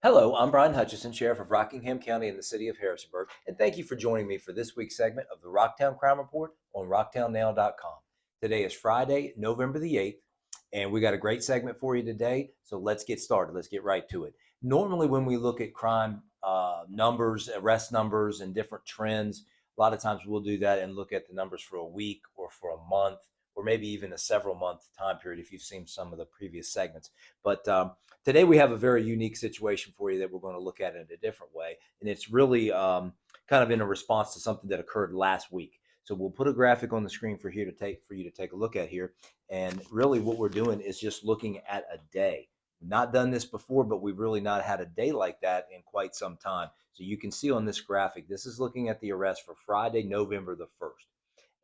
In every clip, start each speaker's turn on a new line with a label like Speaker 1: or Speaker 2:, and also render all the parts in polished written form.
Speaker 1: Hello, I'm Bryan Hutcheson, Sheriff of Rockingham County in the city of Harrisonburg, and thank you for joining me for this week's segment of the Rocktown Crime Report on rocktownnow.com. Today is Friday, November the 8th, and we got a great segment for you today, so let's get started. Let's get right to it. Normally, when we look at crime numbers, arrest numbers, and different trends, a lot of times we'll do that and look at the numbers for a week or for a month, or maybe even a several month time period if you've seen some of the previous segments. But today we have a very unique situation for you that we're going to look at in a different way, and it's really kind of in a response to something that occurred last week. So we'll put a graphic on the screen for you to take a look at here, and really what we're doing is just looking at a day. We've not done this before, but we've really not had a day like that in quite some time. So you can see on this graphic, this is looking at the arrest for Friday, November the 1st.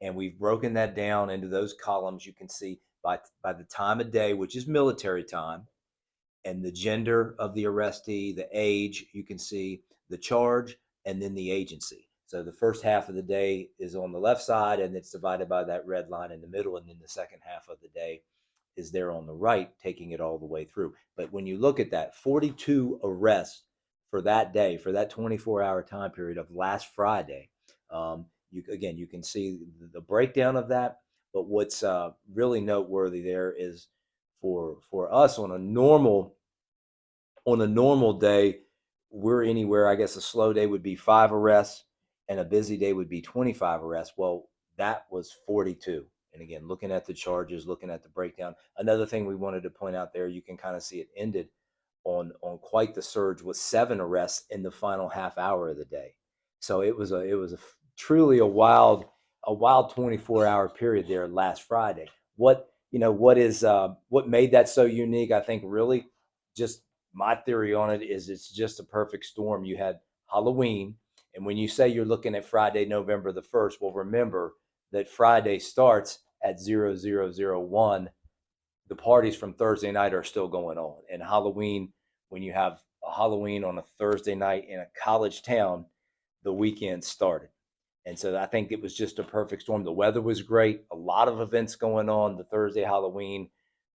Speaker 1: And we've broken that down into those columns. You can see by the time of day, which is military time, and the gender of the arrestee, the age, you can see the charge, and then the agency. So the first half of the day is on the left side, and it's divided by that red line in the middle, and then the second half of the day is there on the right, taking it all the way through. But when you look at that, 42 arrests for that day, for that 24-hour time period of last Friday, you can see the breakdown of that. But what's really noteworthy there is for us on a normal day, we're anywhere. I guess a slow day would be 5 arrests, and a busy day would be 25 arrests. Well, that was 42. And again, looking at the charges, looking at the breakdown. Another thing we wanted to point out there, you can kind of see it ended on quite the surge with 7 arrests in the final half hour of the day. So it was truly a wild 24-hour period there last Friday. What made that so unique? I think really just my theory on it is it's just a perfect storm. You had Halloween, and when you say you're looking at Friday, November the 1st, well, remember that Friday starts at 0001. The parties from Thursday night are still going on. And Halloween, when you have a Halloween on a Thursday night in a college town, the weekend started. And so I think it was just a perfect storm. The weather was great, a lot of events going on. The Thursday Halloween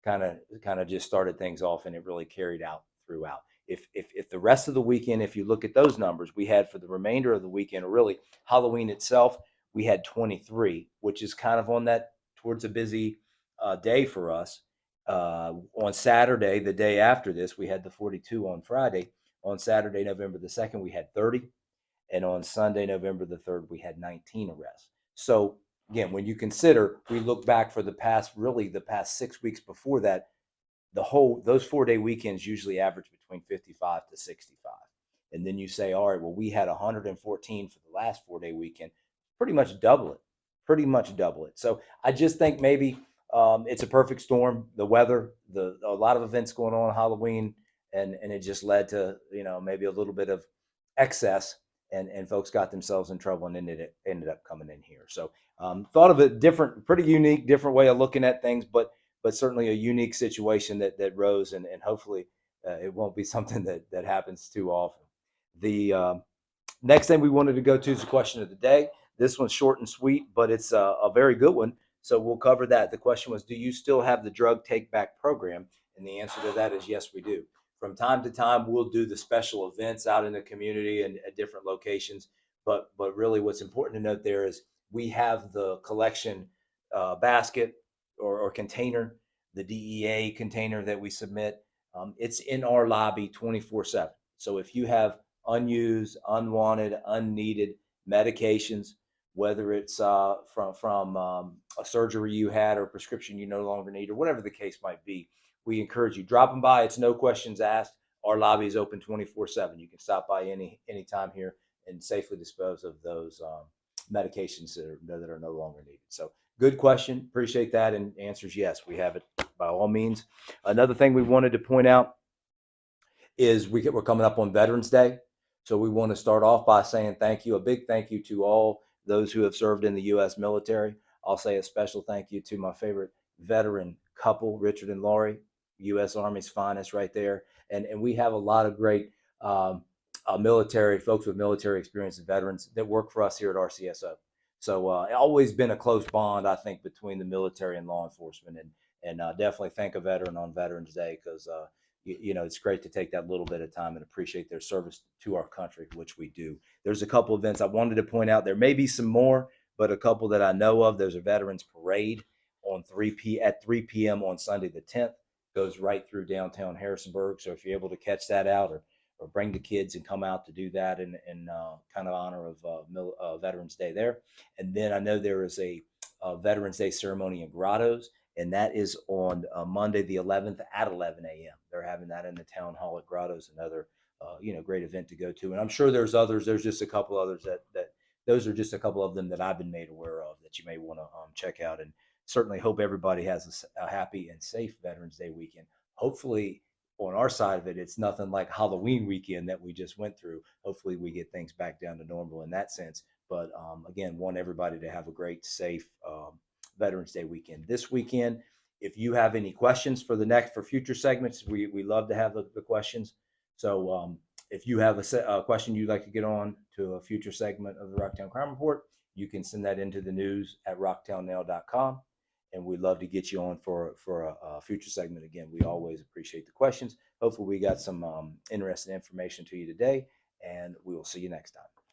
Speaker 1: kind of just started things off, and it really carried out throughout. If the rest of the weekend, if you look at those numbers we had for the remainder of the weekend, or really Halloween itself, we had 23, which is kind of on that towards a busy day for us. On Saturday, the day after this, we had the 42 on Friday. On Saturday, November the 2nd, we had 30. And on Sunday, November the 3rd, we had 19 arrests. So again, when you consider, we look back for the past 6 weeks before that, those 4 day weekends usually average between 55 to 65. And then you say, all right, well, we had 114 for the last 4 day weekend, pretty much double it, So I just think maybe it's a perfect storm. The weather, a lot of events going on Halloween, and it just led to maybe a little bit of excess, and folks got themselves in trouble and ended up coming in here. So thought of it different, pretty unique, different way of looking at things, but certainly a unique situation that rose, and hopefully it won't be something that happens too often. The next thing we wanted to go to is the question of the day. This one's short and sweet, but it's a very good one. So we'll cover that. The question was, do you still have the drug take back program? And the answer to that is yes, we do. From time to time, we'll do the special events out in the community and at different locations. But really, what's important to note there is we have the collection basket or container, the DEA container that we submit. It's in our lobby 24/7. So if you have unused, unwanted, unneeded medications, whether it's from a surgery you had or a prescription you no longer need, or whatever the case might be, we encourage you drop them by. It's no questions asked. Our lobby is open 24/7. You can stop by any time here and safely dispose of those medications that are no longer needed. So good question. Appreciate that. And the answer is yes, we have it by all means. Another thing we wanted to point out is we're coming up on Veterans Day. So we want to start off by saying thank you, a big thank you to all those who have served in the U.S. military. I'll say a special thank you to my favorite veteran couple, Richard and Laurie, U.S. Army's finest right there. And we have a lot of great military folks with military experience and veterans that work for us here at RCSO. So always been a close bond, I think, between the military and law enforcement. And definitely thank a veteran on Veterans Day, because it's great to take that little bit of time and appreciate their service to our country, which we do. There's a couple events I wanted to point out. There may be some more, but a couple that I know of. There's a Veterans Parade on 3 p.m. on Sunday the 10th. Goes right through downtown Harrisonburg. So if you're able to catch that out, or bring the kids and come out to do that in kind of honor of Veterans Day there. And then I know there is a Veterans Day ceremony in Grottos, and that is on Monday the 11th at 11 a.m. They're having that in the town hall at Grottos. Another great event to go to, and I'm sure there's others. There's just a couple others that those are just a couple of them that I've been made aware of that you may want to check out. And certainly hope everybody has a happy and safe Veterans Day weekend. Hopefully, on our side of it, it's nothing like Halloween weekend that we just went through. Hopefully, we get things back down to normal in that sense. But again, want everybody to have a great, safe Veterans Day weekend. This weekend, if you have any questions for future segments, we love to have the questions. So if you have a question you'd like to get on to a future segment of the Rocktown Crime Report, you can send that into the news at rocktownnow.com. And we'd love to get you on for a future segment. Again, we always appreciate the questions. Hopefully we got some interesting information to you today, and we will see you next time.